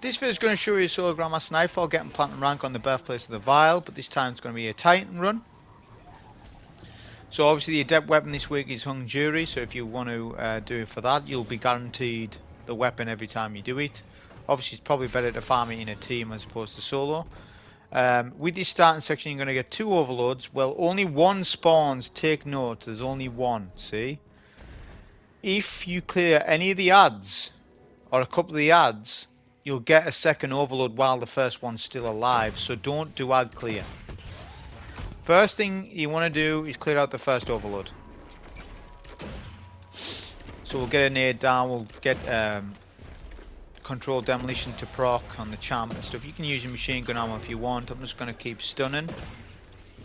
This video is going to show you solo Grandmaster Nightfall getting platinum rank on the Birthplace of the Vile, but this time it's going to be a Titan run. So obviously the Adept weapon this week is Hung Jury, so if you want to do it for that, you'll be guaranteed the weapon every time you do it. Obviously it's probably better to farm it in a team as opposed to solo. With this starting section you're going to get 2 overloads. Well, only one spawns, take note, there's only one, see? If you clear any of the adds, or a couple of the adds, you'll get a second overload while the first one's still alive, so don't do ad clear. First thing you want to do is clear out the first overload. So we'll get a nade down, we'll get controlled demolition to proc on the champ and stuff. You can use your machine gun ammo if you want. I'm just going to keep stunning.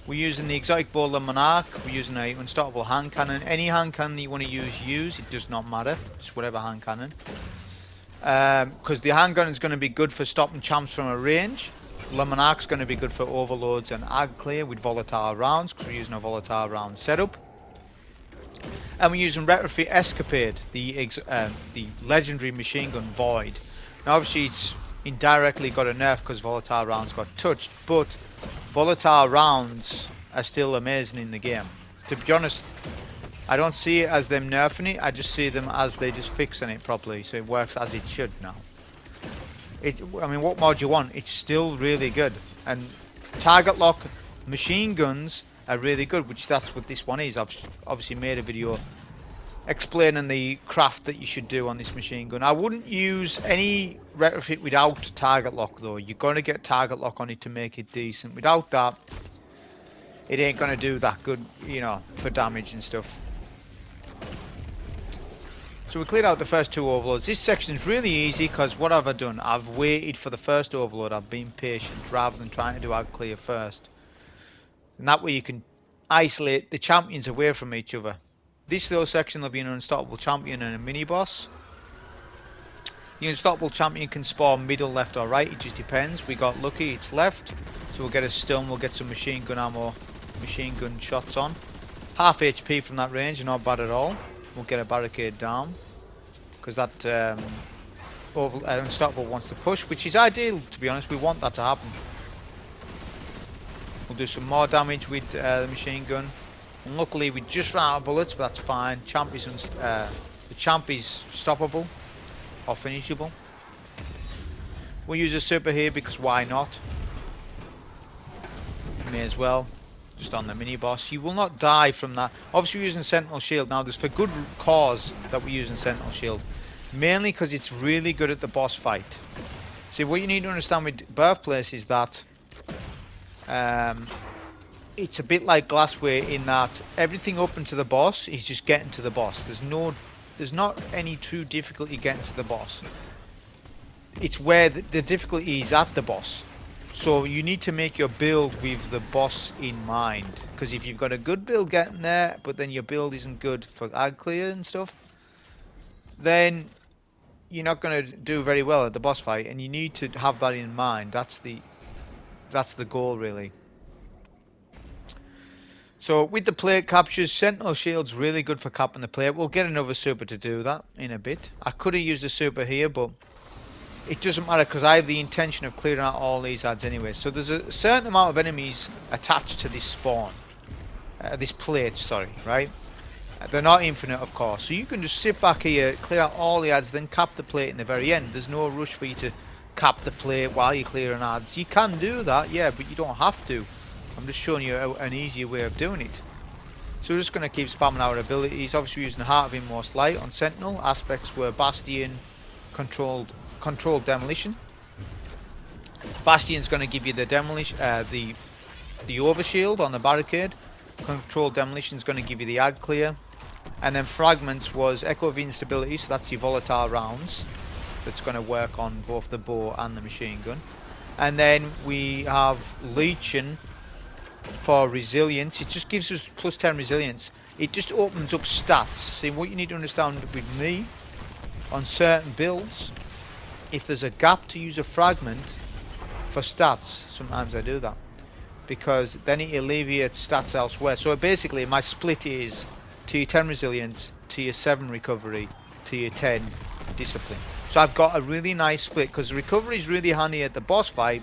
We're using the Exotic Bow, the Monarque. We're using a unstoppable hand cannon. Any hand cannon that you want to use, it does not matter. Just whatever hand cannon. Because the handgun is going to be good for stopping champs from a range. The Monarque is going to be good for overloads and ag clear with volatile rounds, because we're using a volatile round setup. And we're using Retrofit Escapade, the legendary machine gun Void. Now obviously it's indirectly got a nerf because volatile rounds got touched, but volatile rounds are still amazing in the game. To be honest, I don't see it as them nerfing it, I just see them as they just fixing it properly, so it works as it should now. I mean, what more do you want? It's still really good. And target lock machine guns are really good, which that's what this one is. I've obviously made a video explaining the craft that you should do on this machine gun. I wouldn't use any retrofit without target lock though. You're going to get target lock on it to make it decent. Without that, it ain't going to do that good, you know, for damage and stuff. So we cleared out the first 2 overloads. This section is really easy because what have I done? I've waited for the first overload. I've been patient rather than trying to do ad clear first. And that way you can isolate the champions away from each other. This little section will be an unstoppable champion and a mini boss. The unstoppable champion can spawn middle, left or right. It just depends. We got lucky. It's left. So we'll get a stun. We'll get some machine gun ammo. Machine gun shots on. Half HP from that range. Not bad at all. We'll get a barricade down. Because that unstoppable wants to push. Which is ideal, to be honest. We want that to happen. We'll do some more damage with the machine gun. And luckily we just ran out of bullets, but that's fine. The champ is stoppable or finishable. We'll use a super here because why not? May as well. Just on the mini boss. You will not die from that. Obviously we're using Sentinel Shield. Now there's for good cause that we're using Sentinel Shield. Mainly because it's really good at the boss fight. See, what you need to understand with Birthplace is that it's a bit like Glassware in that everything up into the boss is just getting to the boss. There's not any true difficulty getting to the boss. It's where the difficulty is at the boss. So you need to make your build with the boss in mind. Because if you've got a good build getting there, but then your build isn't good for ad clear and stuff, then you're not going to do very well at the boss fight. And you need to have that in mind. That's the goal really. So with the plate captures, Sentinel Shield's really good for capping the plate. We'll get another super to do that in a bit. I could have used a super here, but it doesn't matter because I have the intention of clearing out all these adds anyway. So there's a certain amount of enemies attached to this spawn. This plate, sorry, right? They're not infinite, of course. So you can just sit back here, clear out all the adds, then cap the plate in the very end. There's no rush for you to cap the plate while you're clearing adds. You can do that, yeah, but you don't have to. I'm just showing you an easier way of doing it. So we're just going to keep spamming our abilities. Obviously we're using the Heart of Inmost Light on Sentinel. Aspects were Bastion, controlled demolition. Bastion's going to give you the demolition, the overshield on the barricade. Controlled demolition is going to give you the ag clear. And then Fragments was Echo of Instability, so that's your volatile rounds. That's going to work on both the bow and the machine gun. And then we have Leeching for resilience. It just gives us plus 10 resilience. It just opens up stats. See, what you need to understand with me, on certain builds, if there's a gap to use a fragment for stats, sometimes I do that. Because then it alleviates stats elsewhere. So basically my split is tier 10 resilience, tier 7 recovery, tier 10 discipline. So I've got a really nice split, because recovery is really handy at the boss fight,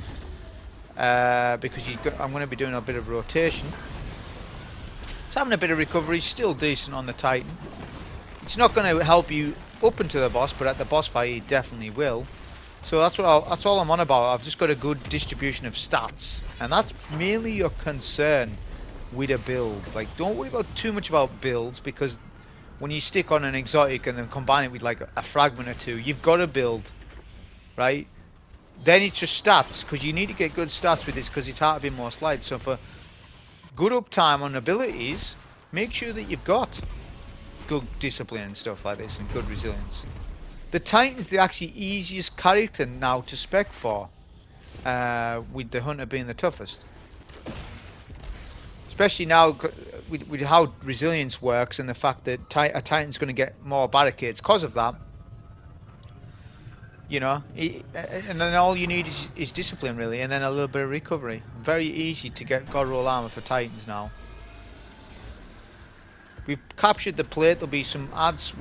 because I'm going to be doing a bit of rotation. So having a bit of recovery is still decent on the Titan. It's not going to help you up into the boss, but at the boss fight it definitely will. So that's all I'm on about. I've just got a good distribution of stats, and that's mainly your concern with a build. Like, don't worry about too much about builds, because when you stick on an exotic and then combine it with like a fragment or two, you've got to build, right? Then it's just stats, because you need to get good stats with this, because it's hard to be more light. So for good uptime on abilities, make sure that you've got good discipline and stuff like this, and good resilience. The Titan's the actually easiest character now to spec for, with the Hunter being the toughest. Especially now with how resilience works, and the fact that a Titan's going to get more barricades because of that. You know, and then all you need is discipline, really, and then a little bit of recovery. Very easy to get God Roll armor for Titans now. We've captured the plate. There'll be some ads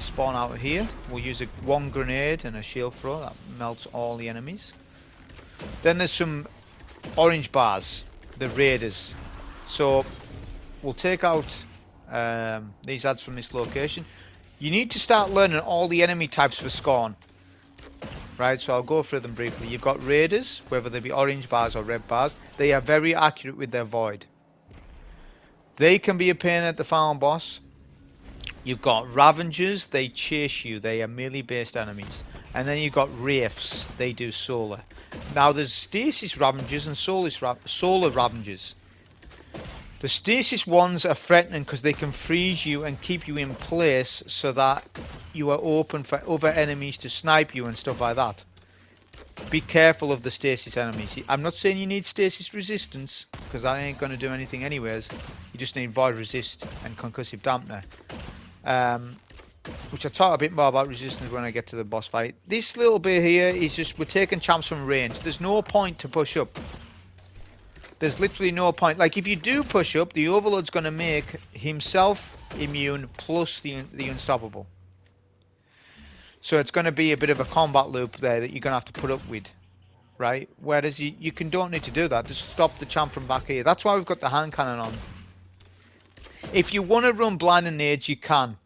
spawn out of here. We'll use one grenade and a shield throw that melts all the enemies. Then there's some orange bars, the raiders. So we'll take out these ads from this location. You need to start learning all the enemy types for Scorn. Right, so I'll go through them briefly. You've got raiders, whether they be orange bars or red bars. They are very accurate with their void. They can be a pain at the final boss. You've got Ravengers, they chase you, they are melee based enemies. And then you've got Wraiths, they do solar. Now there's Stasis Ravengers and Solar Ravengers. The Stasis ones are threatening because they can freeze you and keep you in place so that you are open for other enemies to snipe you and stuff like that. Be careful of the Stasis enemies. I'm not saying you need Stasis resistance, because that ain't going to do anything anyways. You just need Void Resist and Concussive Dampener. Which I'll talk a bit more about resistance when I get to the boss fight. This little bit here is just, we're taking champs from range. There's no point to push up. There's literally no point. Like, if you do push up, the Overlord's going to make himself immune plus the Unstoppable. So it's going to be a bit of a combat loop there that you're going to have to put up with. Right? Whereas you don't need to do that. Just stop the champ from back here. That's why we've got the hand cannon on. If you want to run blinding nades, you can.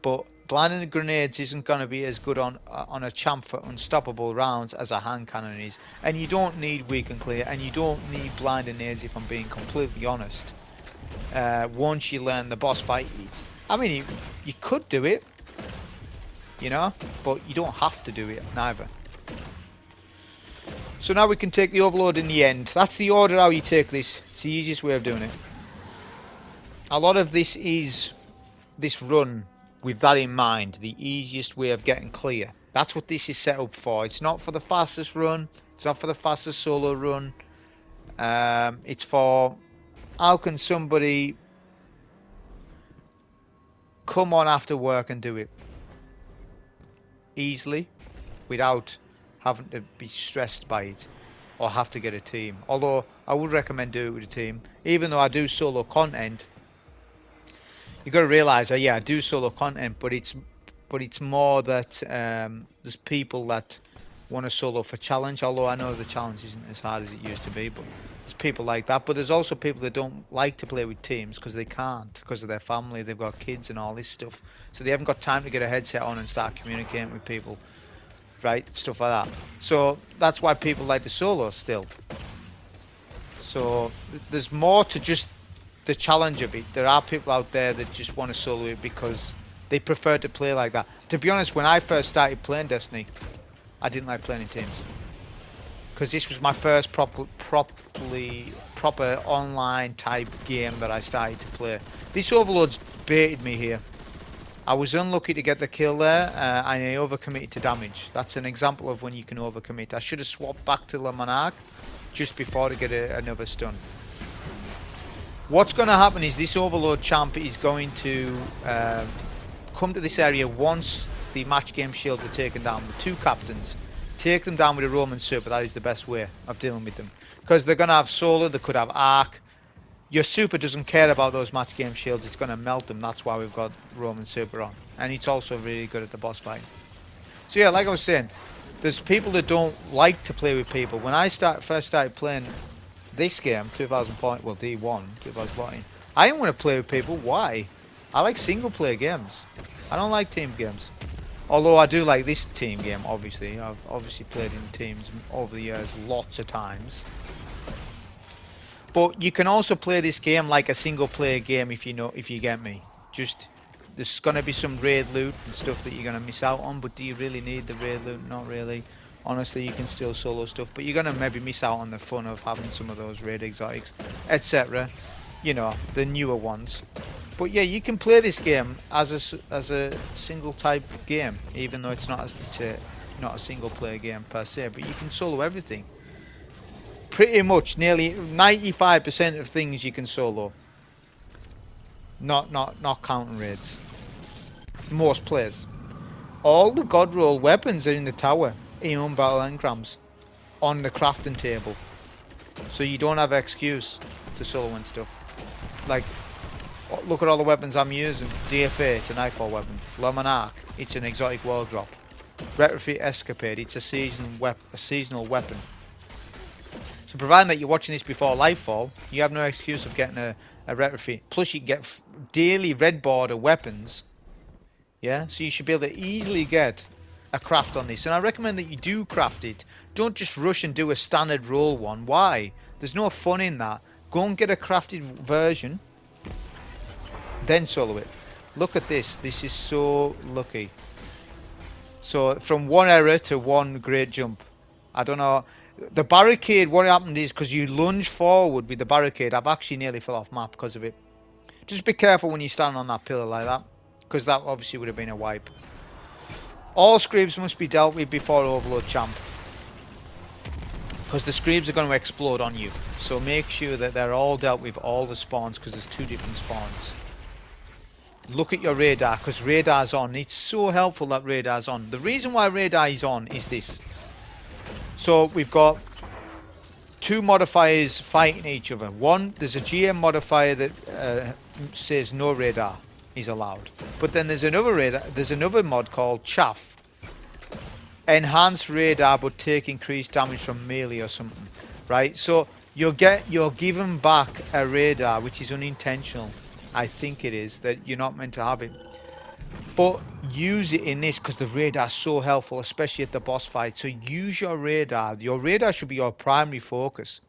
But blinding grenades isn't going to be as good on a champ for unstoppable rounds as a hand cannon is. And you don't need weak and clear, and you don't need blinding nades, if I'm being completely honest. Once you learn the boss fight, I mean, you could do it, you know, but you don't have to do it neither. So now we can take the Overlord in the end. That's the order how you take this. It's the easiest way of doing it. A lot of this is this run with that in mind, the easiest way of getting clear. That's what this is set up for. It's not for the fastest run. It's not for the fastest solo run. It's for how can somebody come on after work and do it easily without having to be stressed by it or have to get a team. Although I would recommend doing it with a team. Even though I do solo content, you got to realise that, yeah, I do solo content, but it's more that there's people that want to solo for challenge. Although I know the challenge isn't as hard as it used to be, but there's people like that. But there's also people that don't like to play with teams because they can't, because of their family. They've got kids and all this stuff, so they haven't got time to get a headset on and start communicating with people, right? Stuff like that. So that's why people like to solo still. So there's more to just the challenge of it. There are people out there that just want to solo it because they prefer to play like that. To be honest, when I first started playing Destiny, I didn't like playing in teams, because this was my first proper online type game that I started to play. This Overlord's baited me here. I was unlucky to get the kill there, and I overcommitted to damage. That's an example of when you can overcommit. I should have swapped back to the Monarque just before to get another stun. What's going to happen is this Overlord champ is going to come to this area once the match game shields are taken down with two captains. Take them down with a Roman Super. That is the best way of dealing with them, because they're going to have solar, they could have arc. Your super doesn't care about those match game shields. It's going to melt them. That's why we've got Roman Super on, and it's also really good at the boss fight. So yeah, like I was saying, there's people that don't like to play with people. When I first started playing this game, 2014, well D1, 2014, I didn't want to play with people. Why? I like single player games. I don't like team games. Although I do like this team game, obviously. I've obviously played in teams over the years lots of times. But you can also play this game like a single player game if you get me. Just there's gonna be some raid loot and stuff that you're gonna miss out on, but do you really need the raid loot? Not really. Honestly, you can still solo stuff, but you're gonna maybe miss out on the fun of having some of those raid exotics, etc. You know, the newer ones. But yeah, you can play this game as a single type game, even though it's not a single player game per se. But you can solo everything. Pretty much, nearly 95% of things you can solo. Not counting raids. Most players. All the god roll weapons are in the tower, in battle engrams, on the crafting table. So you don't have an excuse to solo and stuff. Like, look at all the weapons I'm using. D.F.A, it's a Nightfall weapon. Monarque, it's an exotic world drop. Retrofit Escapade, it's a seasonal weapon. So providing that you're watching this before Nightfall, you have no excuse of getting a retrofit. Plus you can get daily red border weapons. Yeah, so you should be able to easily get a craft on this. And I recommend that you do craft it. Don't just rush and do a standard roll one. Why? There's no fun in that. Go and get a crafted version. Then solo it. Look at this. This is so lucky. So from one error to one great jump. I don't know. The barricade, what happened is because you lunge forward with the barricade, I've actually nearly fell off map because of it. Just be careful when you stand on that pillar like that, because that obviously would have been a wipe. All screams must be dealt with before overload champ, because the screams are going to explode on you. So make sure that they're all dealt with, all the spawns, because there's 2 different spawns. Look at your radar, because radar's on. It's so helpful that radar's on. The reason why radar is on is this. So we've got 2 modifiers fighting each other. One, there's a GM modifier that says no radar is allowed. But then there's another mod called Chaff. Enhance radar but take increased damage from melee or something. Right? So you're given back a radar which is unintentional. I think it is, that you're not meant to have it. But use it in this because the radar is so helpful, especially at the boss fight. So use your radar. Your radar should be your primary focus.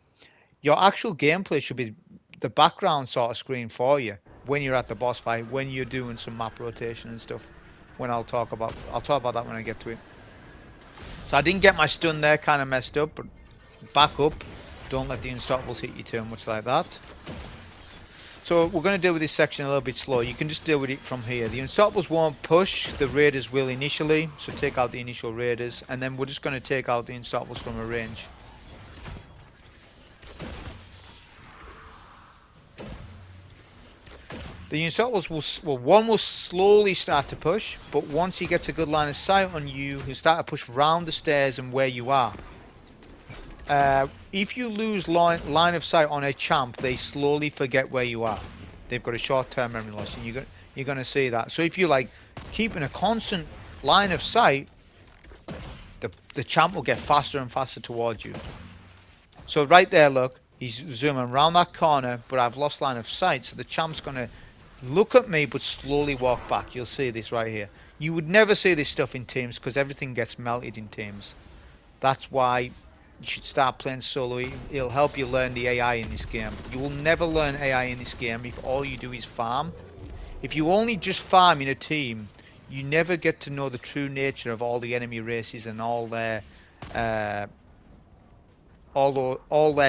Your actual gameplay should be the background sort of screen for you when you're at the boss fight, when you're doing some map rotation and stuff. I'll talk about that when I get to it. So I didn't get my stun there, kind of messed up, but back up. Don't let the unstoppables hit you too much like that. So we're going to deal with this section a little bit slow. You can just deal with it from here. The unstoppables won't push. The raiders will initially. So take out the initial raiders. And then we're just going to take out the unstoppables from a range. The unstoppables will slowly start to push. But once he gets a good line of sight on you, he'll start to push round the stairs and where you are. If you lose line of sight on a champ, they slowly forget where you are. They've got a short-term memory loss, and you're going to see that. So if you like keeping a constant line of sight, the champ will get faster and faster towards you. So right there, look, he's zooming around that corner, but I've lost line of sight, so the champ's going to look at me but slowly walk back. You'll see this right here. You would never see this stuff in teams because everything gets melted in teams. That's why you should start playing solo. It'll help you learn the AI in this game. You will never learn AI in this game if all you do is farm. If you only just farm in a team, you never get to know the true nature of all the enemy races and all their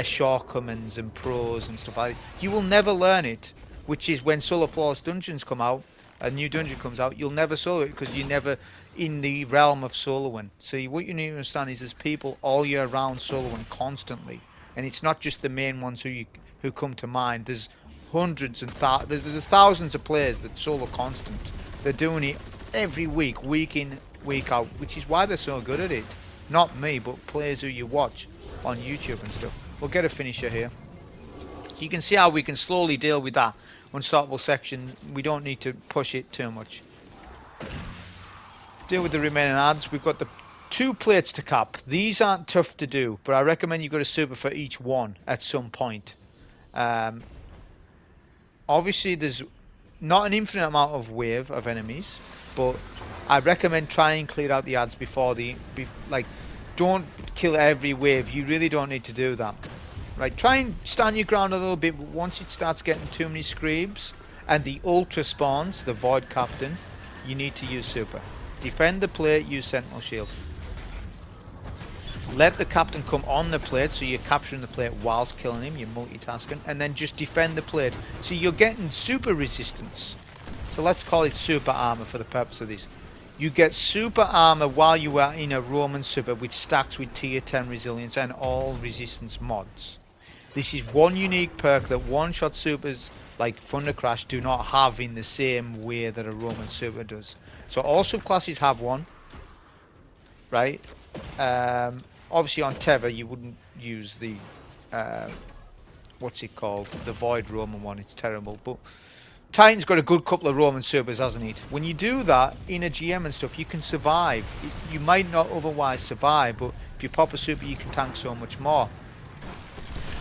shortcomings and pros and stuff like that. You will never learn it, which is when Solo Flawless Dungeons come out, a new dungeon comes out, you'll never solo it because you're never in the realm of soloing. So what you need to understand is there's people all year round soloing constantly, and it's not just the main ones who come to mind. There's hundreds and there's thousands of players that solo constant. They're doing it every week, week in, week out, which is why they're so good at it. Not me, but players who you watch on YouTube and stuff. We'll get a finisher here. So you can see how we can slowly deal with that unstoppable section. We don't need to push it too much. deal with the remaining adds. We've got the 2 plates to cap. These aren't tough to do, but I recommend you go to super for each one at some point. Obviously, there's not an infinite amount of wave of enemies, but I recommend try and clear out the adds before like, don't kill every wave. You really don't need to do that. Right, try and stand your ground a little bit, but once it starts getting too many screams and the ultra spawns, the Void Captain, you need to use super. Defend the plate, use Sentinel Shield. Let the captain come on the plate, so you're capturing the plate whilst killing him, you're multitasking, and then just defend the plate. So you're getting super resistance. So let's call it super armor for the purpose of this. You get super armor while you are in a Roman super, which stacks with tier 10 resilience and all resistance mods. This is one unique perk that one-shot supers like Thunder Crash do not have in the same way that a Roman super does. So all subclasses have one, right? Obviously on Tether you wouldn't use the what's it called? The Void Roman one. It's terrible, but Titan's got a good couple of Roman supers, hasn't it? When you do that in a GM and stuff, you can survive. You might not otherwise survive, but if you pop a super, you can tank so much more.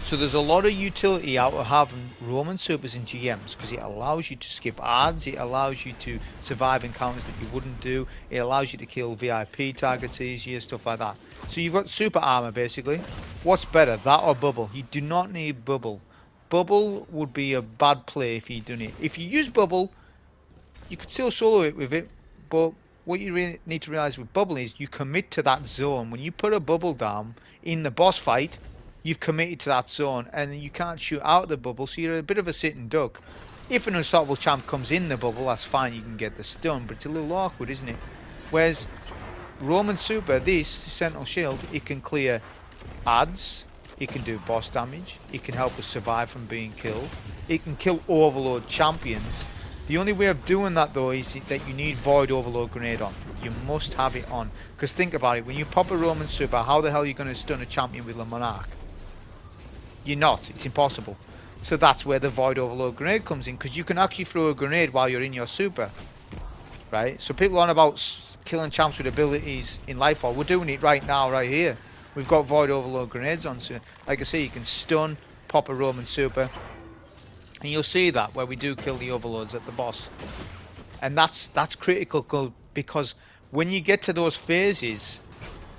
So there's a lot of utility out of having Roman supers in GMs, because it allows you to skip adds, it allows you to survive encounters that you wouldn't do, it allows you to kill VIP targets easier, stuff like that. So you've got super armor basically. What's better, that or bubble? You do not need bubble. Bubble would be a bad play if you don't it. If you use bubble, you could still solo it with it, but what you really need to realize with bubble is you commit to that zone. When you put a bubble down in the boss fight, you've committed to that zone, and you can't shoot out the bubble, so you're a bit of a sitting duck. If an unstoppable champ comes in the bubble, that's fine, you can get the stun, but it's a little awkward, isn't it? Whereas Roman Super, this Sentinel Shield, it can clear adds, it can do boss damage, it can help us survive from being killed, it can kill Overload champions. The only way of doing that though is that you need Void Overload Grenade on. You must have it on, because think about it, when you pop a Roman Super, how the hell are you going to stun a champion with a Monarque? You're not, it's impossible. So that's where the Void Overload Grenade comes in, because you can actually throw a grenade while you're in your super, right? So people on about killing champs with abilities in Nightfall, we're doing it right now, right here. We've got Void Overload Grenades on, so like I say, you can stun, pop a Roman super, and you'll see that where we do kill the overloads at the boss. And that's critical, because when you get to those phases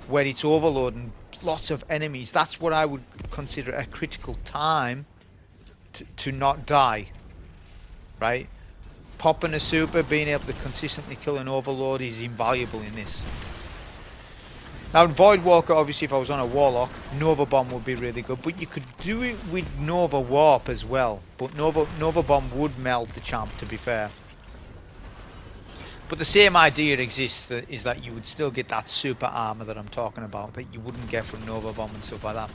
where it's overloading lots of enemies, that's what I would consider a critical time to not die, right? Popping a super, being able to consistently kill an overload is invaluable in this. Now in Void Walker, obviously if I was on a Warlock, Nova Bomb would be really good, but you could do it with Nova Warp as well, but Nova Bomb would melt the champ, to be fair. But the same idea exists, is that you would still get that super armor that I'm talking about, that you wouldn't get from Nova Bomb and stuff like that.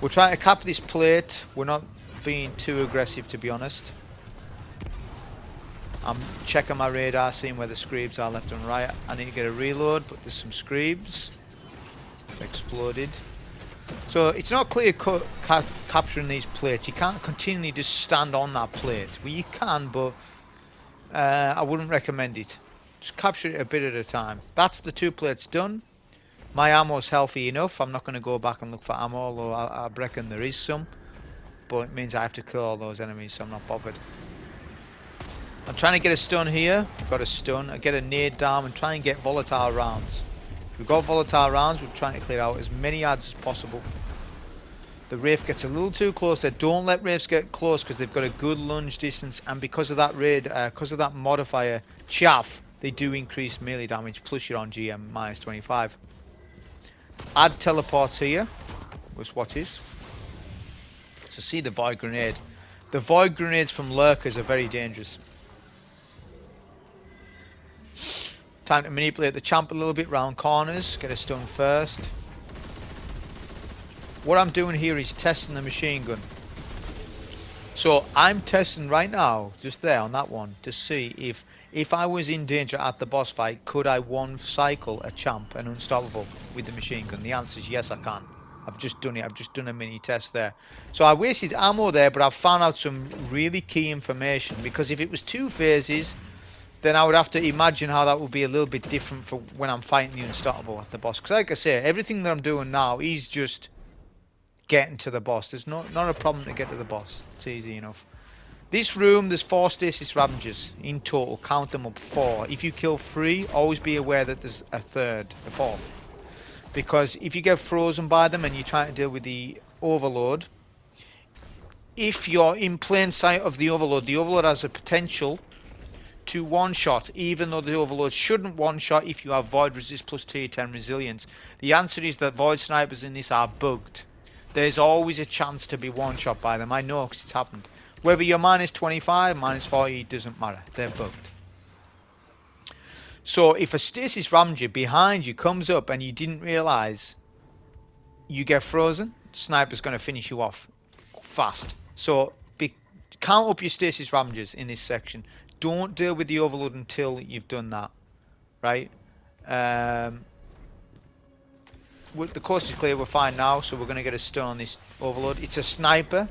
We're trying to cap this plate. We're not being too aggressive, to be honest. I'm checking my radar, seeing where the screebs are left and right. I need to get a reload, but there's some screebs. Exploded. So it's not clear cut capturing these plates. You can't continually just stand on that plate. Well, you can, but I wouldn't recommend it. Just capture it a bit at a time. That's the 2 plates done. My ammo's healthy enough. I'm not going to go back and look for ammo, although I reckon there is some. But it means I have to kill all those enemies, so I'm not bothered. I'm trying to get a stun here. Got a stun. I get a nade down and try and get volatile rounds. If we've got volatile rounds, we're trying to clear out as many adds as possible. The Wraith gets a little too close there. Don't let Wraiths get close, because they've got a good lunge distance, and because of that because of that modifier, Chaff, they do increase melee damage, plus you're on GM minus 25. Add teleports here, was what is. So see the Void Grenade. The Void Grenades from Lurkers are very dangerous. Time to manipulate the champ a little bit round corners, get a stun first. What I'm doing here is testing the machine gun. So I'm testing right now, just there on that one, to see if I was in danger at the boss fight, could I one cycle a champ, an unstoppable, with the machine gun? The answer is yes, I can. I've just done it. I've just done a mini test there. So I wasted ammo there, but I've found out some really key information, because if it was 2 phases, then I would have to imagine how that would be a little bit different for when I'm fighting the Unstoppable at the boss. Because like I say, everything that I'm doing now is just getting to the boss. There's not a problem to get to the boss. It's easy enough. This room, there's 4 stasis ravages in total. Count them up, 4. If you kill 3, always be aware that there's a 4th. Because if you get frozen by them and you're trying to deal with the Overload, if you're in plain sight of the Overload has a potential to one-shot, even though the Overload shouldn't one-shot if you have Void Resist plus tier 10 Resilience. The answer is that Void Snipers in this are bugged. There's always a chance to be one-shot by them. I know because it's happened. Whether you're minus 25, minus 40, it doesn't matter. They're bugged. So if a Stasis Ravager behind you comes up and you didn't realise, you get frozen, the Sniper's going to finish you off fast. So count up your Stasis Ravagers in this section. Don't deal with the Overload until you've done that, right? The coast is clear, we're fine now, so we're going to get a stun on this Overload. It's a Sniper,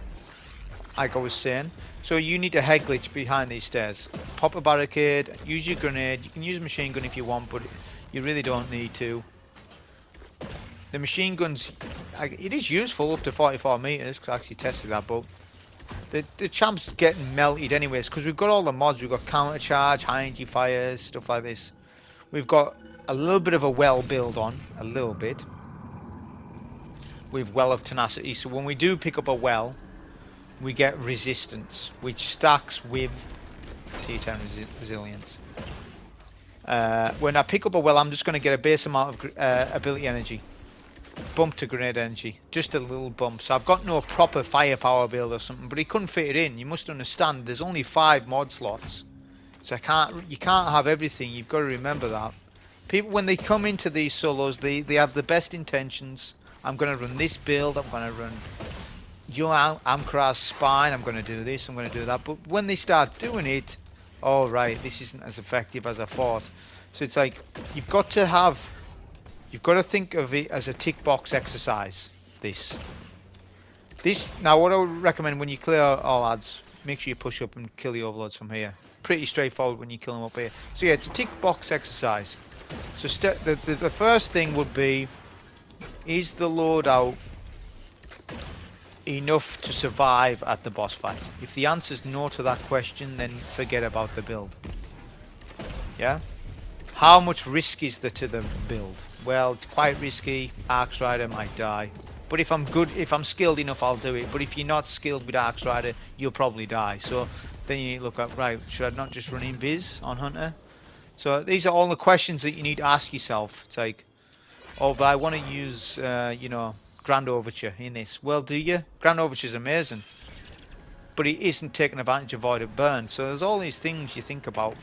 like I was saying, so you need a head glitch behind these stairs. Pop a barricade, use your grenade. You can use a machine gun if you want, but you really don't need to. The machine guns, it is useful up to 44 meters, because I actually tested that, but the champ's getting melted anyways, because we've got all the mods. We've got counter charge, high energy fires, stuff like this. We've got a little bit of a well build on, a little bit, with Well of Tenacity. So when we do pick up a well, we get resistance, which stacks with T10 resilience. When I pick up a well, I'm just going to get a base amount of ability energy. Bump to grenade energy, just a little bump. So I've got no proper firepower build or something, but he couldn't fit it in. You must understand, there's only 5 mod slots, so you can't have everything. You've got to remember that. People, when they come into these solos, they have the best intentions. I'm going to run this build. I'm going to run Amkar's spine. I'm going to do this. I'm going to do that. But when they start doing it, oh right, this isn't as effective as I thought. So it's like you've got to think of it as a tick box exercise. This now, what I would recommend when you clear all ads, make sure you push up and kill the overloads from here. Pretty straightforward when you kill them up here. So yeah, it's a tick box exercise. So the first thing would be, is the loadout enough to survive at the boss fight? If the answer is no to that question, then forget about the build. Yeah? How much risk is there to the build? Well, it's quite risky. Arx Rider might die. But if I'm skilled enough, I'll do it. But if you're not skilled with Arx Rider, you'll probably die. So then you need to look at, right, should I not just run Invis on Hunter? So these are all the questions that you need to ask yourself. It's like, oh, but I want to use, you know, Grand Overture in this. Well, do you? Grand Overture is amazing, but it isn't taking advantage of Void of Burn. So there's all these things you think about.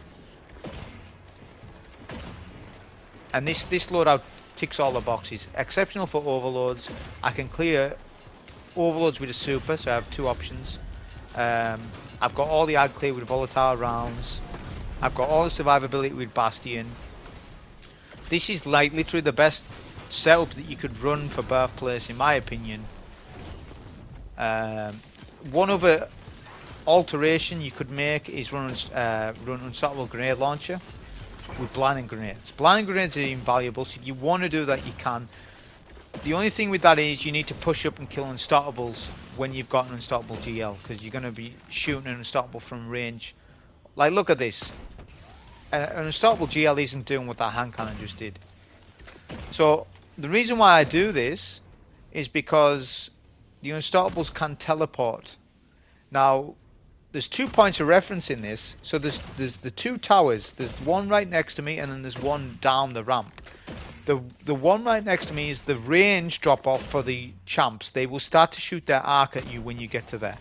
And this loadout ticks all the boxes. Exceptional for overloads. I can clear overloads with a super, so I have 2 options. I've got all the ad clear with volatile rounds. I've got all the survivability with Bastion. This is like literally the best setup that you could run for Birthplace, in my opinion. One other alteration you could make is run Unstoppable Grenade Launcher with blinding grenades. Blinding grenades are invaluable, so if you want to do that, you can. The only thing with that is you need to push up and kill unstoppables when you've got an unstoppable GL, because you're going to be shooting an unstoppable from range. Like, look at this. An unstoppable GL isn't doing what that hand cannon just did. So the reason why I do this is because the unstoppables can teleport. Now, there's 2 points of reference in this. So there's the 2 towers. There's one right next to me, and then there's one down the ramp. The one right next to me is the range drop off for the champs. They will start to shoot their arc at you when you get to there.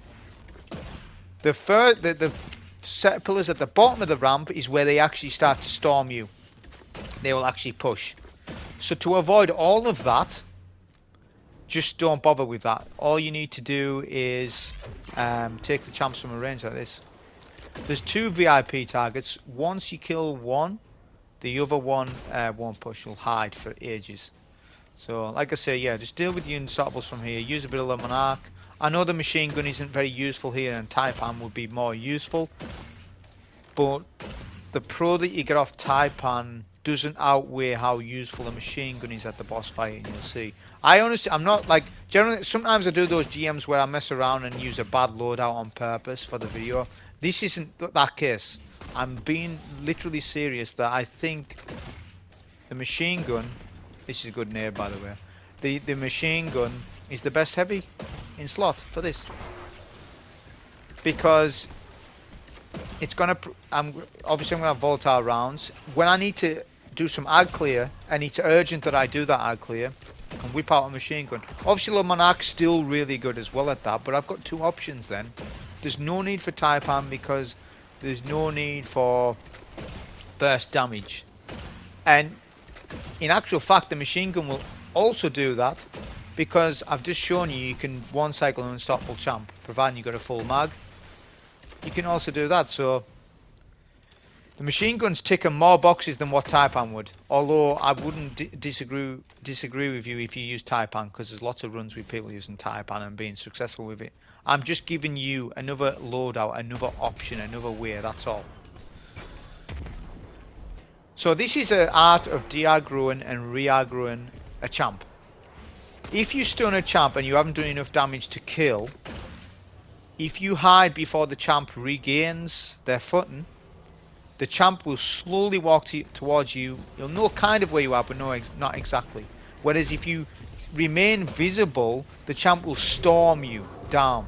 The set of pillars at the bottom of the ramp is where they actually start to storm you. They will actually push. So to avoid all of that, just don't bother with that. All you need to do is take the champs from a range like this. There's 2 VIP targets. Once you kill one, the other one won't push. Will hide for ages. So like I say, yeah, just deal with the unstoppables from here. Use a bit of the Monarque. I know the machine gun isn't very useful here, and Taipan would be more useful. But the pro that you get off Taipan doesn't outweigh how useful a machine gun is at the boss fight, and you'll see. I honestly, I'm not like, generally, sometimes I do those GMs where I mess around and use a bad loadout on purpose for the video. This isn't that case. I'm being literally serious that I think the machine gun, this is a good name by the way, the machine gun is the best heavy in slot for this. Because it's gonna, obviously I'm gonna have volatile rounds. When I need to do some ag clear, and it's urgent that I do that ag clear, I can whip out a machine gun. Obviously the Monarque's still really good as well at that, but I've got two options then. There's no need for Taipan because there's no need for burst damage. And in actual fact the machine gun will also do that, because I've just shown you you can one cycle an unstoppable champ, providing you got a full mag. You can also do that, so the machine gun's ticking more boxes than what Taipan would. Although I wouldn't disagree with you if you use Taipan, because there's lots of runs with people using Taipan and being successful with it. I'm just giving you another loadout, another option, another way, that's all. So this is an art of de-aggroing and re-aggroing a champ. If you stun a champ and you haven't done enough damage to kill, if you hide before the champ regains their footing, the champ will slowly walk towards you. You'll know kind of where you are, but no, not exactly. Whereas if you remain visible, the champ will storm you down.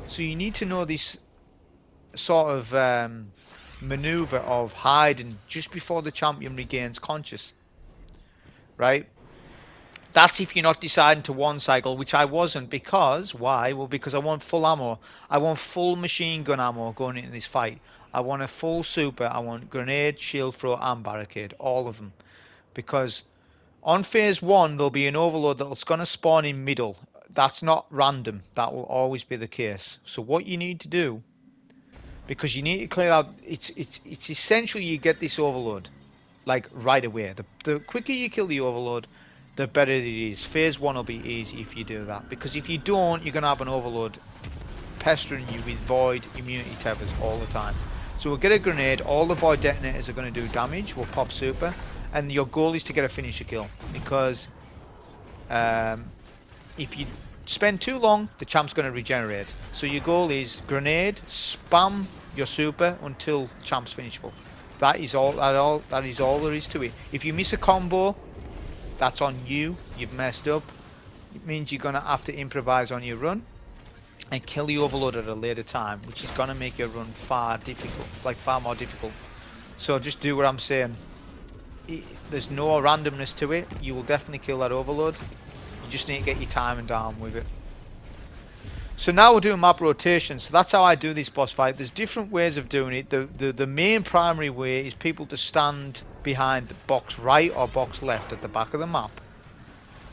So you need to know this sort of maneuver of hiding just before the champion regains conscious. Right? That's if you're not deciding to one cycle, which I wasn't, because, why? Well, because I want full ammo. I want full machine gun ammo going into this fight. I want a full super, I want grenade, shield throw and barricade, all of them. Because on phase 1 there'll be an overload that's going to spawn in middle. That's not random, that will always be the case. So what you need to do, because you need to clear out, it's essential you get this overload, like right away. The quicker you kill the overload, the better it is. Phase 1 will be easy if you do that, because if you don't, you're going to have an overload pestering you with void immunity tethers all the time. So we'll get a grenade, all the void detonators are going to do damage, we'll pop super, and your goal is to get a finisher kill, because if you spend too long, the champ's going to regenerate. So your goal is grenade, spam your super until champ's finishable. That is all there is to it. If you miss a combo, that's on you, you've messed up. It means you're going to have to improvise on your run and kill the overload at a later time, which is going to make your run far more difficult. So just do what I'm saying. There's no randomness to it. You will definitely kill that overload. You just need to get your timing down with it. So now we're doing map rotation. So that's how I do this boss fight. There's different ways of doing it. The main primary way is people to stand behind the box right or box left at the back of the map,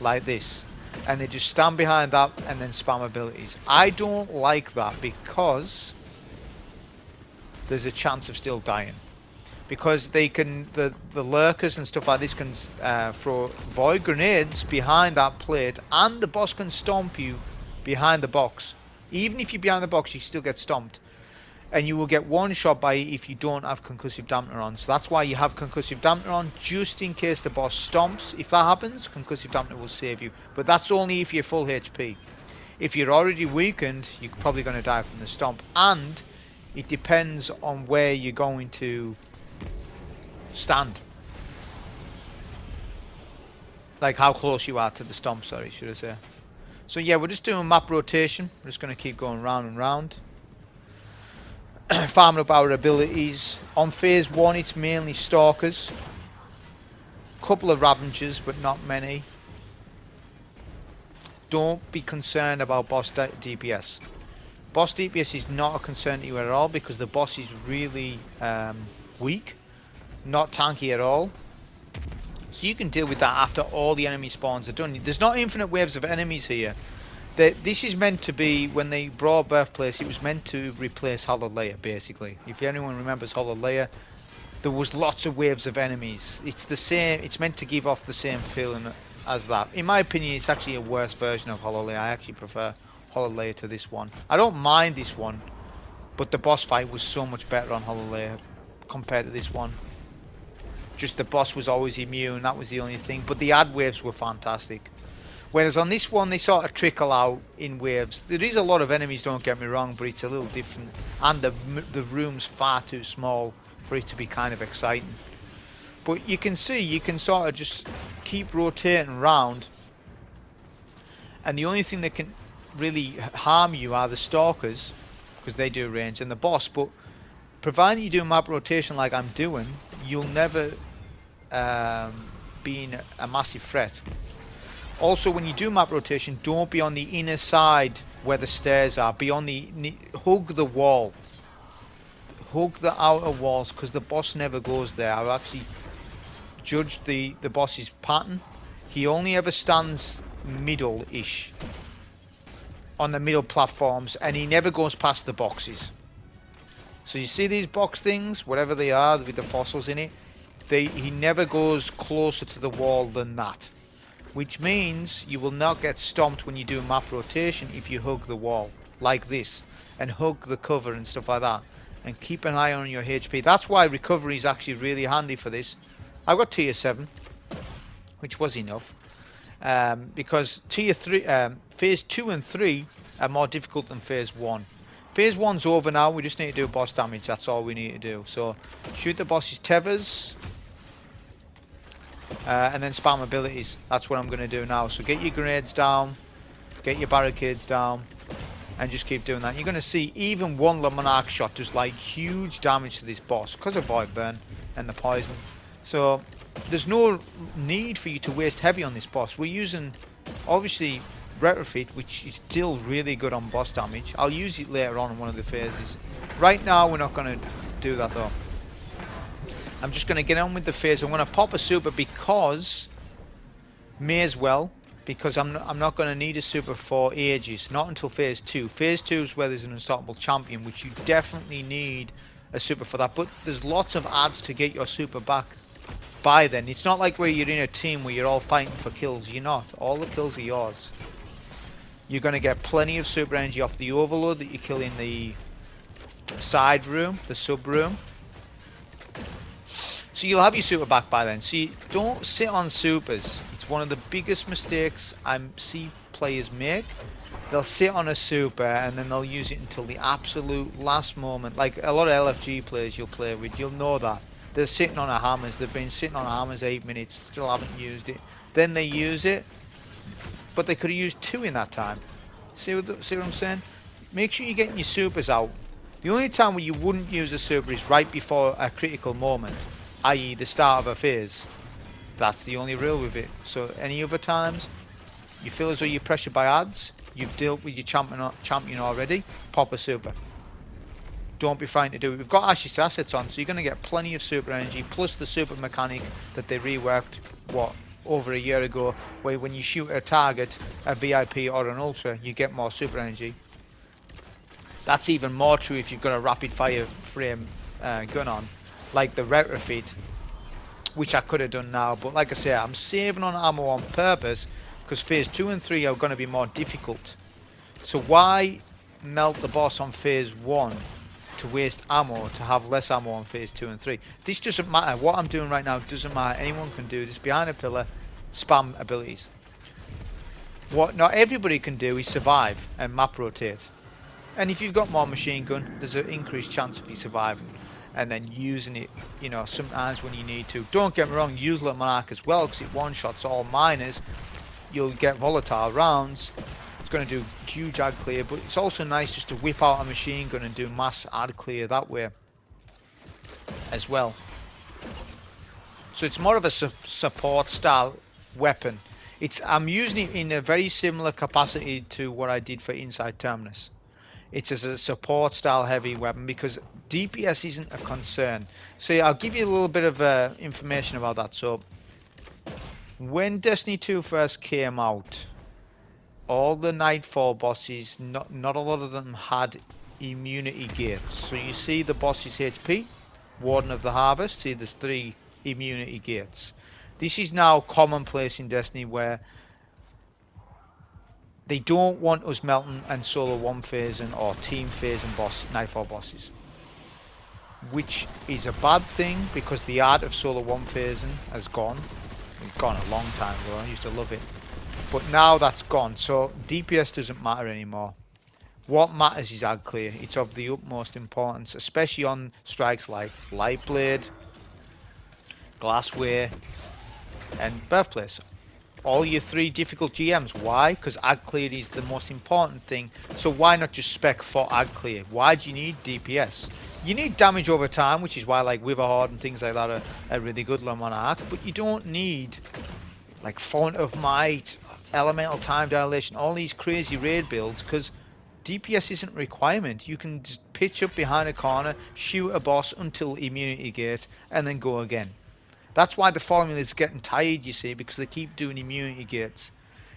like this. And they just stand behind that and then spam abilities. I don't like that because there's a chance of still dying. Because they can, the lurkers and stuff like this can throw void grenades behind that plate, and the boss can stomp you behind the box. Even if you're behind the box, you still get stomped. And you will get one shot by it if you don't have concussive dampener on. So that's why you have concussive dampener on, just in case the boss stomps. If that happens, concussive dampener will save you. But that's only if you're full HP. If you're already weakened, you're probably going to die from the stomp. And it depends on where you're going to stand. Like how close you are to the stomp, sorry, should I say. So yeah, we're just doing map rotation. We're just going to keep going round and round. Farming up our abilities. On phase 1 it's mainly stalkers, couple of ravengers but not many. Don't be concerned about boss DPS. Boss DPS is not a concern to you at all, because the boss is really weak, not tanky at all. So you can deal with that after all the enemy spawns are done. There's not infinite waves of enemies here. This is meant to be, when they brought Birthplace, it was meant to replace Hollow Layer, basically. If anyone remembers Hollow Layer, there was lots of waves of enemies. It's the same, it's meant to give off the same feeling as that. In my opinion, it's actually a worse version of Hollow Layer. I actually prefer Hollow Layer to this one. I don't mind this one, but the boss fight was so much better on Hollow Layer. compared to this one. Just the boss was always immune, that was the only thing. But the ad waves were fantastic. Whereas on this one, they sort of trickle out in waves. There is a lot of enemies, don't get me wrong, but it's a little different. And the room's far too small for it to be kind of exciting. But you can see, you can sort of just keep rotating around. And the only thing that can really harm you are the stalkers, because they do range, and the boss. But providing you do map rotation like I'm doing, you'll never be in a massive threat. Also, when you do map rotation, don't be on the inner side where the stairs are. Be on the hug the wall. Hug the outer walls, because the boss never goes there. I've actually judged the boss's pattern. He only ever stands middle-ish on the middle platforms, and he never goes past the boxes. So you see these box things, whatever they are with the fossils in it, he never goes closer to the wall than that. Which means you will not get stomped when you do map rotation if you hug the wall, like this, and hug the cover and stuff like that. And keep an eye on your HP. That's why recovery is actually really handy for this. I've got tier 7, which was enough. Because tier 3, phase 2 and 3 are more difficult than phase 1. Phase 1's over now, we just need to do boss damage, that's all we need to do. So, shoot the boss's tethers. And then spam abilities. That's what I'm going to do now. So get your grenades down, get your barricades down, and just keep doing that. You're going to see even one Monarque shot does like huge damage to this boss because of void burn and the poison. So there's no need for you to waste heavy on this boss. We're using obviously Retrofit, which is still really good on boss damage. I'll use it later on in one of the phases. Right now we're not going to do that though. I'm just going to get on with the phase. I'm going to pop a super because may as well, because I'm not going to need a super for ages, not until phase 2. Phase 2 is where there's an unstoppable champion, which you definitely need a super for that. But there's lots of ads to get your super back by then. It's not like where you're in a team where you're all fighting for kills. You're not. All the kills are yours. You're going to get plenty of super energy off the overload that you kill in the side room, the sub room. So you'll have your super back by then. See, don't sit on supers. It's one of the biggest mistakes I see players make. They'll sit on a super and then they'll use it until the absolute last moment. Like a lot of LFG players you'll play with, you'll know that. They're sitting on a hammers. They've been sitting on a hammers 8 minutes, still haven't used it. Then they use it, but they could have used 2 in that time. See what I'm saying? Make sure you're getting your supers out. The only time where you wouldn't use a super is right before a critical moment, i.e. the start of a phase. That's the only rule with it. So any other times you feel as though you're pressured by ads, you've dealt with your champion already, pop a super. Don't be frightened to do it. We've got Ash's assets on, so you're going to get plenty of super energy, plus the super mechanic that they reworked, what, over a year ago, where when you shoot a target, a VIP or an ultra, you get more super energy. That's even more true if you've got a rapid fire frame gun on, like the Retrofit, which I could have done now, but like I say, I'm saving on ammo on purpose because phase 2 and 3 are going to be more difficult. So why melt the boss on phase 1 to waste ammo to have less ammo on phase 2 and 3? This doesn't matter. What I'm doing right now doesn't matter. Anyone can do this. Behind a pillar, spam abilities. What not everybody can do is survive and map rotate. And if you've got more machine gun, there's an increased chance of you surviving and then using it, you know, sometimes when you need to. Don't get me wrong, use the Monarque as well because it one-shots all miners. You'll get volatile rounds. It's going to do huge ad clear, but it's also nice just to whip out a machine gun and do mass ad clear that way as well. So it's more of a support style weapon. I'm using it in a very similar capacity to what I did for Inside Terminus. It's as a support style heavy weapon because DPS isn't a concern. So yeah, I'll give you a little bit of information about that. So when Destiny 2 first came out, all the Nightfall bosses, not a lot of them had immunity gates. So you see the boss's HP, Warden of the Harvest, see there's 3 immunity gates. This is now commonplace in Destiny where they don't want us melting and solo one phasing or team phasing Nightfall bosses. which is a bad thing because the art of solo one phasing has gone. It's gone a long time ago. I used to love it, but now that's gone. So DPS doesn't matter anymore. What matters is ag clear. It's of the utmost importance, especially on strikes like Lightblade, Glassware, and Birthplace. All your 3 difficult GMs. Why? Because ag clear is the most important thing. So why not just spec for ag clear? Why do you need DPS? You need damage over time, which is why like Wither Horde and things like that are really good on Monarque. But you don't need like Font of Might, Elemental Time Dilation, all these crazy raid builds, because DPS isn't a requirement. You can just pitch up behind a corner, shoot a boss until immunity gate, and then go again. That's why the formula is getting tired, you see, because they keep doing immunity gates.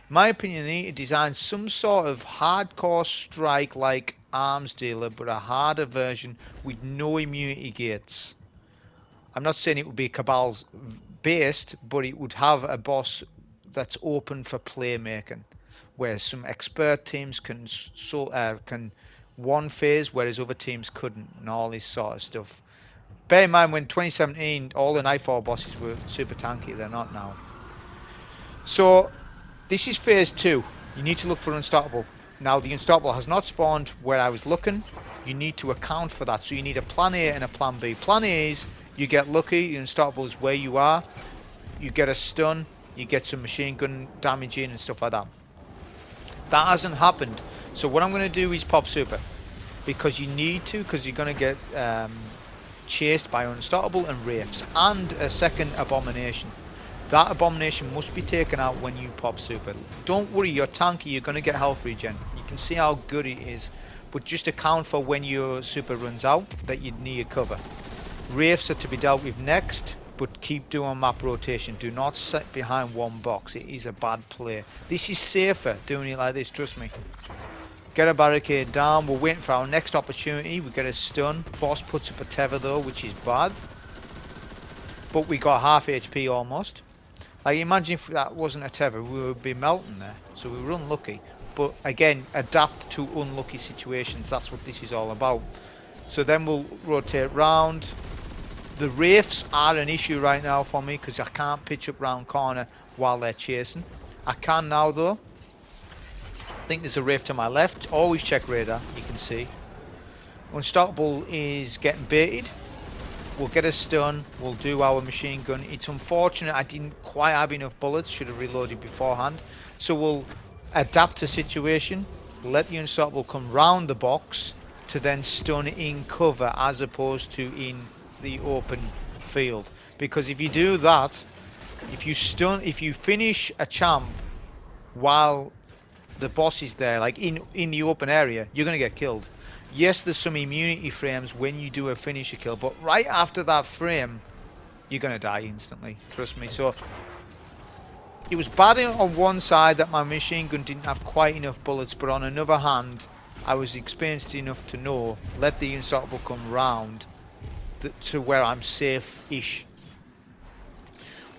In my opinion, they need to design some sort of hardcore strike like Arms Dealer, but a harder version with no immunity gates. I'm not saying it would be Cabal based, but it would have a boss that's open for playmaking, where some expert teams can one phase, whereas other teams couldn't, and all this sort of stuff. Bear in mind, when 2017, all the Nightfall bosses were super tanky. They're not now. So, this is phase 2. You need to look for Unstoppable. Now, the Unstoppable has not spawned where I was looking. You need to account for that. So, you need a plan A and a plan B. Plan A is, you get lucky, the Unstoppable is where you are. You get a stun, you get some machine gun damage in and stuff like that. That hasn't happened. So, what I'm going to do is pop super. Because you need to, because you're going to get chased by Unstoppable and Wraiths and a second Abomination. That Abomination must be taken out when you pop super. Don't worry, you're tanky, you're going to get health regen. You can see how good it is, but just account for when your super runs out that you need cover. Wraiths are to be dealt with next, but keep doing map rotation. Do not sit behind one box. It is a bad play. This is safer doing it like this, trust me. Get a barricade down. We're waiting for our next opportunity. We get a stun. Boss puts up a tether though, which is bad. But we got half HP almost. Like, imagine if that wasn't a tether, we would be melting there. So we were unlucky. But again, adapt to unlucky situations. That's what this is all about. So then we'll rotate round. The Wraiths are an issue right now for me because I can't pitch up round corner while they're chasing. I can now though. I think there's a Wraith to my left. Always check radar, you can see. Unstoppable is getting baited. We'll get a stun. We'll do our machine gun. It's unfortunate I didn't quite have enough bullets. Should have reloaded beforehand. So we'll adapt to situation. Let the Unstoppable come round the box to then stun in cover as opposed to in the open field. Because if you do that, if you finish a champ while the boss is there, like in the open area, you're going to get killed. Yes, there's some immunity frames when you do a finisher kill, but right after that frame, you're going to die instantly. Trust me. So, it was bad on one side that my machine gun didn't have quite enough bullets, but on another hand, I was experienced enough to know, let the Unstoppable come round to where I'm safe-ish.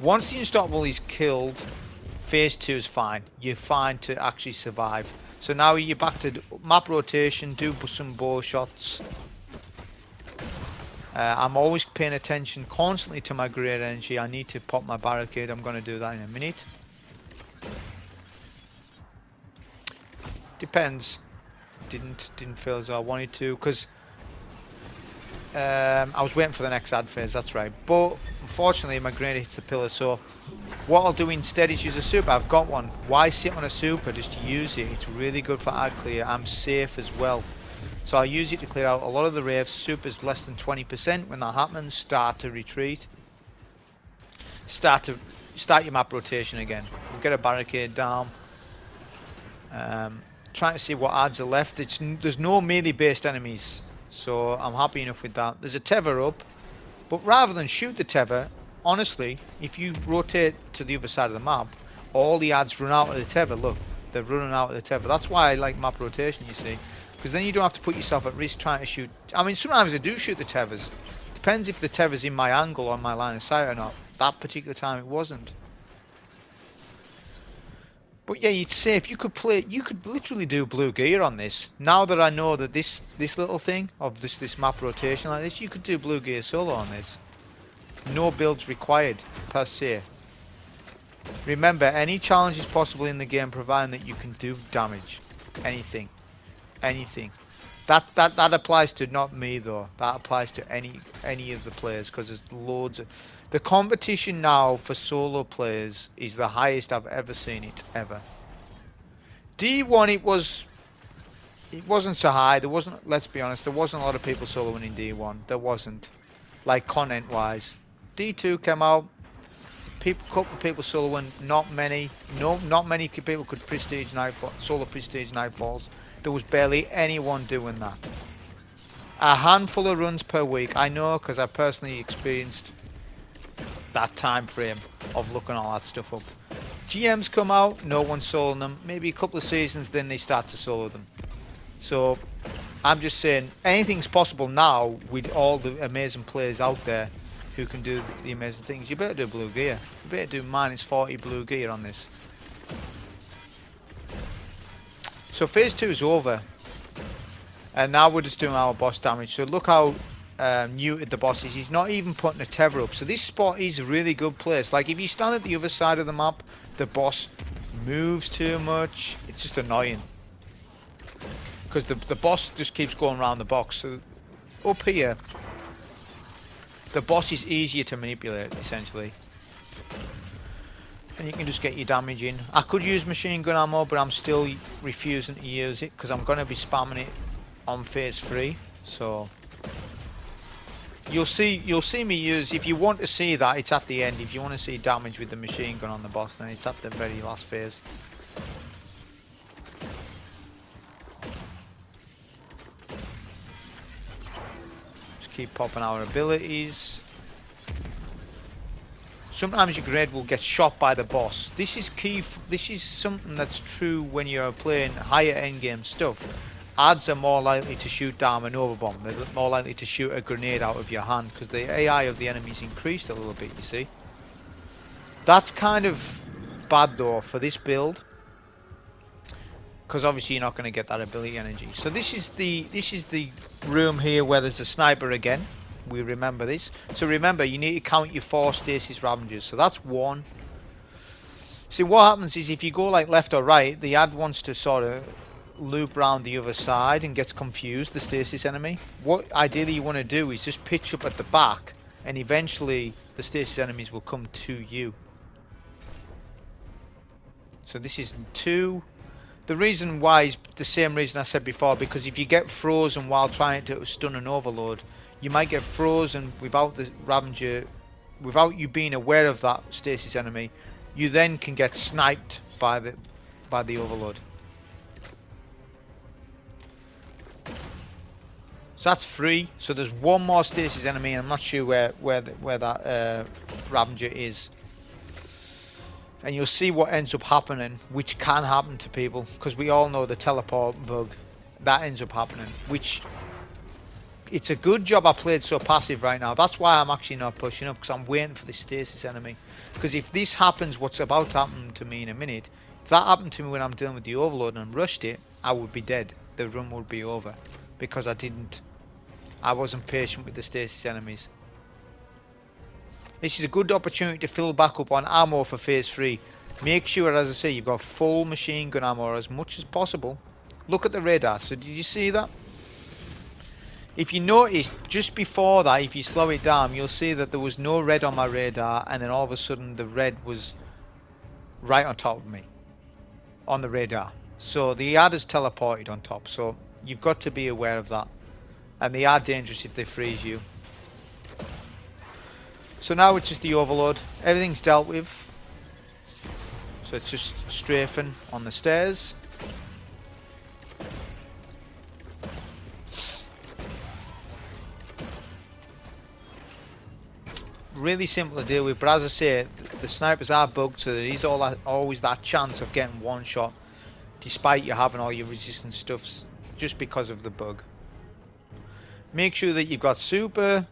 Once the Unstoppable is killed, phase 2 is fine. You're fine to actually survive. So now you're back to map rotation, do some bow shots. I'm always paying attention constantly to my great energy. I need to pop my barricade. I'm going to do that in a minute. Depends. Didn't feel as though I wanted to because I was waiting for the next ad phase. That's right. But unfortunately, my grenade hits the pillar. So what I'll do instead is use a super. I've got one. Why sit on a super? Just use it. It's really good for ad clear. I'm safe as well. So I'll use it to clear out a lot of the Wraiths. Super's less than 20%. When that happens, start to retreat. Start your map rotation again. We'll get a barricade down. Trying to see what ads are left. There's no melee based enemies, so I'm happy enough with that. There's a tether up, but rather than shoot the tether, honestly, if you rotate to the other side of the map, all the ads run out of the tether. Look, they're running out of the tether. That's why I like map rotation, you see, because then you don't have to put yourself at risk trying to shoot. I mean, sometimes I do shoot the tethers. Depends if the tether's in my angle or my line of sight or not. That particular time it wasn't. But yeah, you'd say if you could play, you could literally do blue gear on this. Now that I know that this little thing of this map rotation like this, you could do blue gear solo on this. No builds required per se. Remember, any challenge is possible in the game, providing that you can do damage. Anything, anything. That applies to not me though. That applies to any of the players, because there's loads of. The competition now for solo players is the highest I've ever seen it ever. D1 it wasn't so high. There wasn't. Let's be honest. There wasn't a lot of people soloing in D1. There wasn't, like content wise. D2 came out. Couple of people soloing. Not many. Not many people could prestige nightfall, solo prestige nightfalls. There was barely anyone doing that. A handful of runs per week. I know, because I personally experienced that time frame of looking all that stuff up. GMs come out, no one's soloing them. Maybe a couple of seasons, then they start to solo them. So I'm just saying, anything's possible now with all the amazing players out there who can do the amazing things. You better do blue gear. You better do -40 blue gear on this. So phase 2 is over, and now we're just doing our boss damage. So look how muted the boss is. He's not even putting a tether up. So this spot is a really good place. Like if you stand at the other side of the map, the boss moves too much. It's just annoying, because the boss just keeps going around the box. So up here, the boss is easier to manipulate essentially, and you can just get your damage in. I could use machine gun ammo, but I'm still refusing to use it because I'm going to be spamming it on phase 3. So you'll see me use. If you want to see that, it's at the end. If you want to see damage with the machine gun on the boss, then it's at the very last phase. Just keep popping our abilities. Sometimes your grenade will get shot by the boss. This is key. This is something that's true when you're playing higher endgame stuff. Ads are more likely to shoot down an overbomb. They're more likely to shoot a grenade out of your hand because the AI of the enemy's increased a little bit, you see. That's kind of bad though for this build, because obviously you're not going to get that ability energy. So this is the room here where there's a sniper again. We remember this. So remember, you need to count your 4 stasis Ravengers. So that's 1. See, what happens is if you go like left or right, the ad wants to sort of loop round the other side and gets confused, the stasis enemy. What ideally you want to do is just pitch up at the back, and eventually the stasis enemies will come to you. So this is 2. The reason why is the same reason I said before, because if you get frozen while trying to stun an overload, you might get frozen without the Ravenger, without you being aware of that stasis enemy. You then can get sniped by the overload. So that's 3. So there's 1 more stasis enemy, and I'm not sure where that Ravenger is. And you'll see what ends up happening, which can happen to people, because we all know the teleport bug that ends up happening. Which, it's a good job I played so passive right now. That's why I'm actually not pushing up, because I'm waiting for the stasis enemy. Because if this happens, what's about to happen to me in a minute, if that happened to me when I'm dealing with the overload and rushed it, I would be dead. The run would be over, because I wasn't patient with the stasis enemies. This is a good opportunity to fill back up on ammo for phase 3. Make sure, as I say, you've got full machine gun ammo as much as possible. Look at the radar. So did you see that? If you notice, just before that, if you slow it down, you'll see that there was no red on my radar, and then all of a sudden the red was right on top of me on the radar. So the ad is teleported on top, so you've got to be aware of that. And they are dangerous if they freeze you. So now it's just the overload. Everything's dealt with. So it's just strafing on the stairs. Really simple to deal with, but as I say, the snipers are bugged, so there is always that chance of getting one shot, despite you having all your resistance stuffs, just because of the bug. Make sure that you've got super,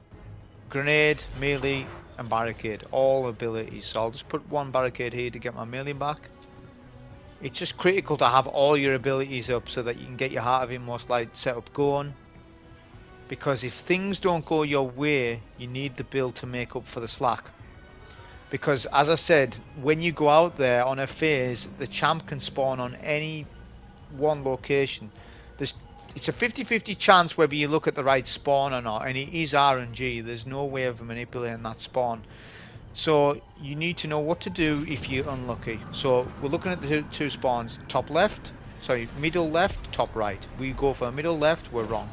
grenade, melee, and barricade, all abilities. So I'll just put 1 barricade here to get my melee back. It's just critical to have all your abilities up so that you can get your Heart of Inmost Light setup going. Because if things don't go your way, you need the build to make up for the slack. Because as I said, when you go out there on a phase, the champ can spawn on any one location. It's a 50-50 chance whether you look at the right spawn or not, and it is RNG. There's no way of manipulating that spawn. So you need to know what to do if you're unlucky. So we're looking at the two spawns, top left, sorry, middle left, top right. We go for middle left, we're wrong.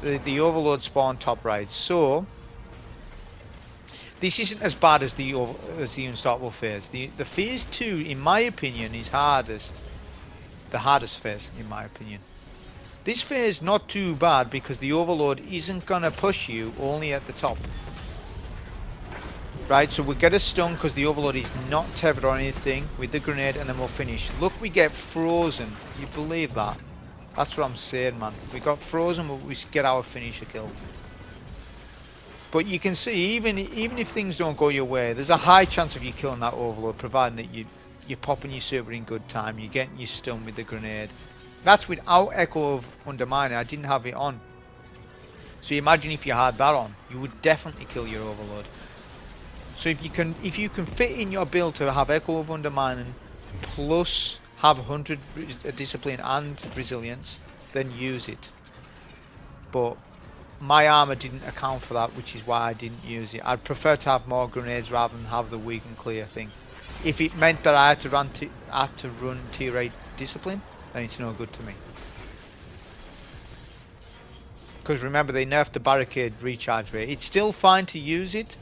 The overload spawn top right. So this isn't as bad as the unstoppable phase. The phase 2, in my opinion, is the hardest phase, in my opinion. This phase not too bad because the overload isn't gonna push you, only at the top. Right, so we'll get a stun because the overload is not tethered or anything with the grenade, and then we'll finish. Look, we get frozen. You believe that? That's what I'm saying, man. We got frozen, but we get our finisher kill. But you can see, even if things don't go your way, there's a high chance of you killing that overload, providing that you're popping your super in good time, you're getting your stun with the grenade. That's without Echo of Underminer. I didn't have it on. So imagine if you had that on, you would definitely kill your overload. So if you can fit in your build to have Echo of Undermining plus have 100 discipline and resilience, then use it. But my armor didn't account for that, which is why I didn't use it. I'd prefer to have more grenades rather than have the weak and clear thing. If it meant that I had to run tier 8 discipline, then it's no good to me. Because remember, they nerfed the barricade recharge rate. It's still fine to use it,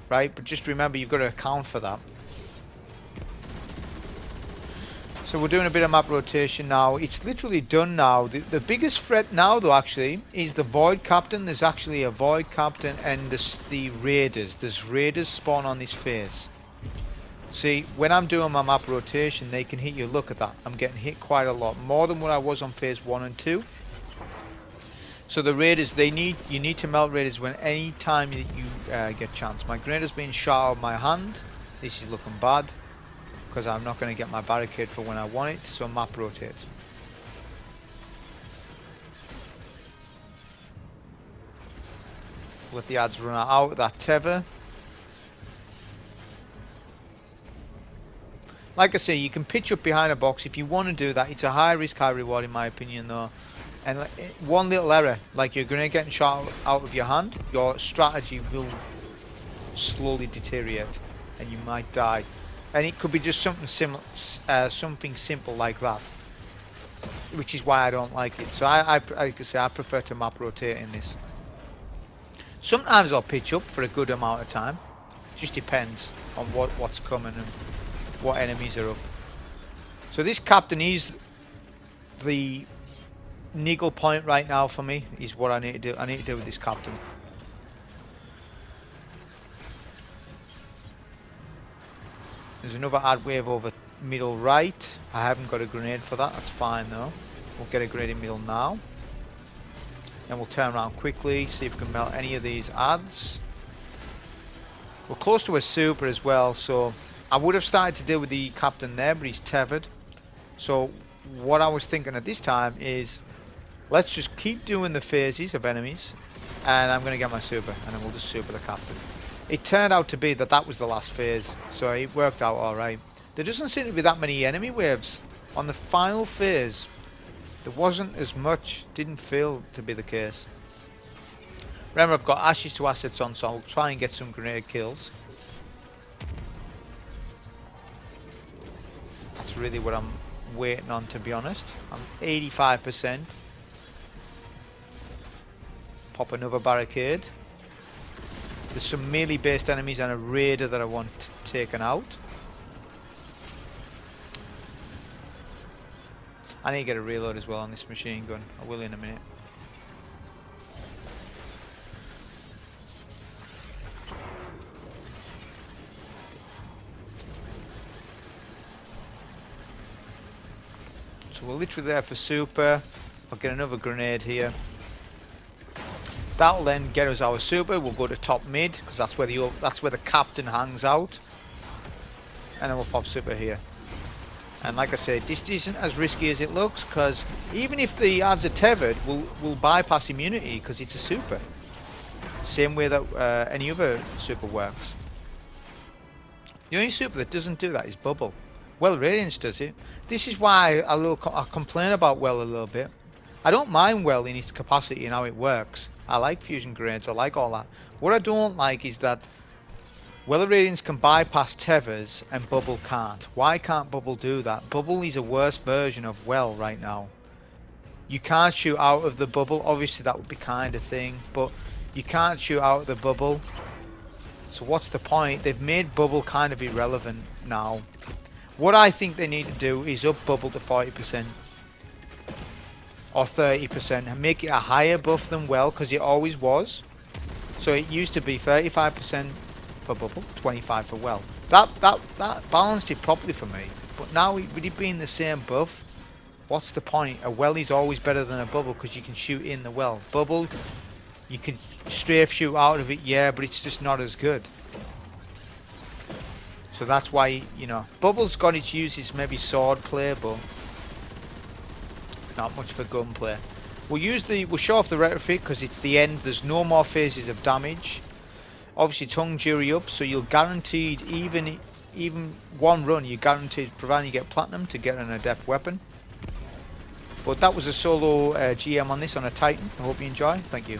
right? But just remember, you've got to account for that. So we're doing a bit of map rotation now. It's literally done now. The biggest threat now, though, actually, is the Void Captain. There's actually a Void Captain and the Raiders. There's Raiders spawn on this phase. See, when I'm doing my map rotation, they can hit you. Look at that. I'm getting hit quite a lot. More than what I was on phase 1 and 2. So the Raiders, you need to melt Raiders when any time that you get chance. My grenade has been shot out of my hand. This is looking bad. Because I'm not going to get my barricade for when I want it. So map rotate. Let the ads run out of that tether. Like I say, you can pitch up behind a box if you want to do that. It's a high risk, high reward in my opinion though. And one little error, like your grenade getting shot out of your hand, your strategy will slowly deteriorate and you might die. And it could be just something simple like that, which is why I don't like it. So like I say, I prefer to map rotate in this. Sometimes I'll pitch up for a good amount of time. Just depends on what's coming and what enemies are up. So this captain is the niggle point right now for me, is what I need to do. I need to do with this captain. There's another ad wave over middle right. I haven't got a grenade for that. That's fine though. We'll get a grenade in middle now. Then we'll turn around quickly, see if we can melt any of these ads. We're close to a super as well, so I would have started to deal with the captain there, but he's tethered. So what I was thinking at this time is, let's just keep doing the phases of enemies, and I'm going to get my super, and then we'll just super the captain. It turned out to be that was the last phase, so it worked out alright. There doesn't seem to be that many enemy waves. On the final phase, there wasn't as much, didn't feel to be the case. Remember, I've got ashes to assets on, so I'll try and get some grenade kills. That's really what I'm waiting on, to be honest. I'm 85%. Pop another barricade. There's some melee based enemies and a raider that I want taken out. I need to get a reload as well on this machine gun. I will in a minute. So we're literally there for super. I'll get another grenade here. That'll then get us our super. We'll go to top mid because that's where the captain hangs out, and then we'll pop super here. And like I said, this isn't as risky as it looks, because even if the adds are tethered, we'll bypass immunity because it's a super. Same way that any other super works. The only super that doesn't do that is Bubble. Well, Radiance does it. This is why I complain about Well a little bit. I don't mind Well in its capacity and how it works. I like fusion grenades, I like all that. What I don't like is that Well Radiance can bypass tethers and Bubble can't. Why can't Bubble do that? Bubble is a worse version of Well right now. You can't shoot out of the bubble. Obviously that would be kind of thing, but you can't shoot out of the bubble. So what's the point? They've made Bubble kind of irrelevant now. What I think they need to do is up Bubble to 40% or 30% and make it a higher buff than Well, because it always was. So it used to be 35% for Bubble, 25 for Well. That balanced it properly for me. But now with it being the same buff, what's the point? A Well is always better than a Bubble because you can shoot in the Well. Bubble, you can strafe shoot out of it, yeah, but it's just not as good. So that's why, you know, Bubble's got its uses, maybe sword play, but not much for gunplay. We'll show off the retrofit because it's the end. There's no more phases of damage. Obviously tongue jury up, so you'll guaranteed even one run, you're guaranteed, providing you get platinum, to get an adept weapon. But that was a solo GM on this on a Titan. I hope you enjoy. Thank you.